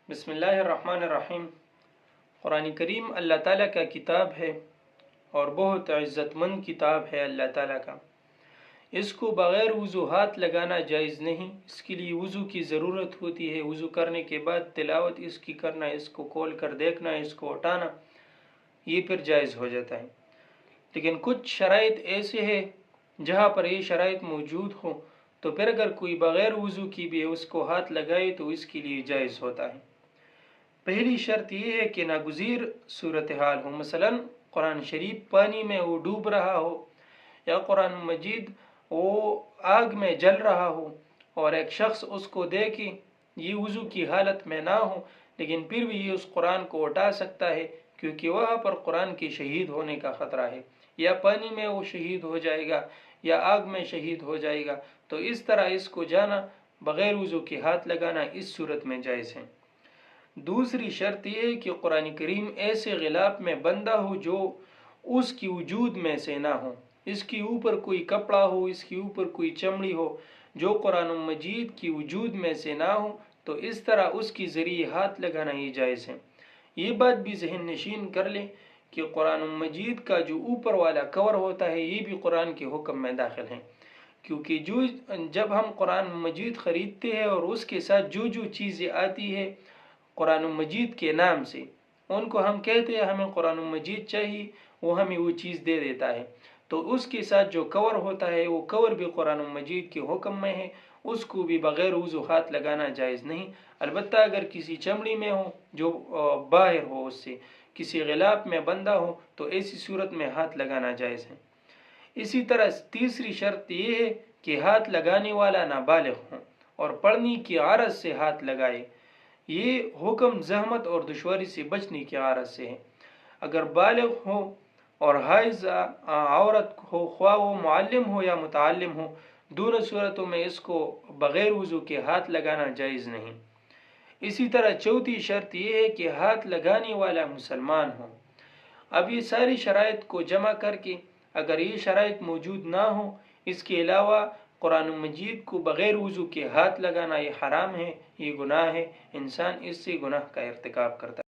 بسم اللہ الرحمن الرحیم۔ قرآن کریم اللہ تعالیٰ کا کتاب ہے اور بہت عزت مند کتاب ہے اللہ تعالیٰ کا۔ اس کو بغیر وضو ہاتھ لگانا جائز نہیں، اس کے لیے وضو کی ضرورت ہوتی ہے۔ وضو کرنے کے بعد تلاوت اس کی کرنا، اس کو کھول کر دیکھنا، اس کو اٹھانا، یہ پھر جائز ہو جاتا ہے۔ لیکن کچھ شرائط ایسے ہیں جہاں پر یہ شرائط موجود ہو تو پھر اگر کوئی بغیر وضو کی بھی اس کو ہاتھ لگائے تو اس کے لیے جائز ہوتا ہے۔ پہلی شرط یہ ہے کہ ناگزیر صورتحال ہو، مثلا قرآن شریف پانی میں وہ ڈوب رہا ہو یا قرآن مجید وہ آگ میں جل رہا ہو اور ایک شخص اس کو دیکھے، یہ وضو کی حالت میں نہ ہو لیکن پھر بھی یہ اس قرآن کو اٹھا سکتا ہے کیونکہ وہاں پر قرآن کے شہید ہونے کا خطرہ ہے، یا پانی میں وہ شہید ہو جائے گا یا آگ میں شہید ہو جائے گا، تو اس طرح اس کو جانا بغیر وضو کے ہاتھ لگانا اس صورت میں جائز ہے۔ دوسری شرط یہ ہے کہ قرآن کریم ایسے غلاف میں بندہ ہو جو اس کی وجود میں سے نہ ہو، اس کے اوپر کوئی کپڑا ہو، اس کے اوپر کوئی چمڑی ہو جو قرآن مجید کی وجود میں سے نہ ہو، تو اس طرح اس کی ذریعے ہاتھ لگانا ہی جائز ہے۔ یہ بات بھی ذہن نشین کر لیں کہ قرآن مجید کا جو اوپر والا کور ہوتا ہے یہ بھی قرآن کے حکم میں داخل ہے، کیونکہ جب ہم قرآن مجید خریدتے ہیں اور اس کے ساتھ جو چیزیں آتی ہے قرآن مجید کے نام سے، ان کو ہم کہتے ہیں ہمیں قرآن مجید چاہیے، وہ ہمیں وہ چیز دے دیتا ہے، تو اس کے ساتھ جو کور ہوتا ہے وہ کور بھی قرآن مجید کے حکم میں ہے، اس کو بھی بغیر وضو ہاتھ لگانا جائز نہیں۔ البتہ اگر کسی چمڑی میں ہو جو باہر ہو، اس سے کسی غلاف میں بندہ ہو تو ایسی صورت میں ہاتھ لگانا جائز ہے۔ اسی طرح تیسری شرط یہ ہے کہ ہاتھ لگانے والا نابالغ ہو اور پڑھنے کی عارض سے ہاتھ لگائے۔ یہ حکم زحمت اور دشواری سے بچنے کی عارض سے ہے۔ اگر بالغ ہو اور حائض عورت ہو، خواہ وہ معلم ہو یا متعلم ہو، دونوں صورتوں میں اس کو بغیر وضو کے ہاتھ لگانا جائز نہیں۔ اسی طرح چوتھی شرط یہ ہے کہ ہاتھ لگانے والا مسلمان ہو۔ اب یہ ساری شرائط کو جمع کر کے اگر یہ شرائط موجود نہ ہو، اس کے علاوہ قرآن مجید کو بغیر وضو کے ہاتھ لگانا یہ حرام ہے، یہ گناہ ہے، انسان اس سے گناہ کا ارتکاب کرتا ہے۔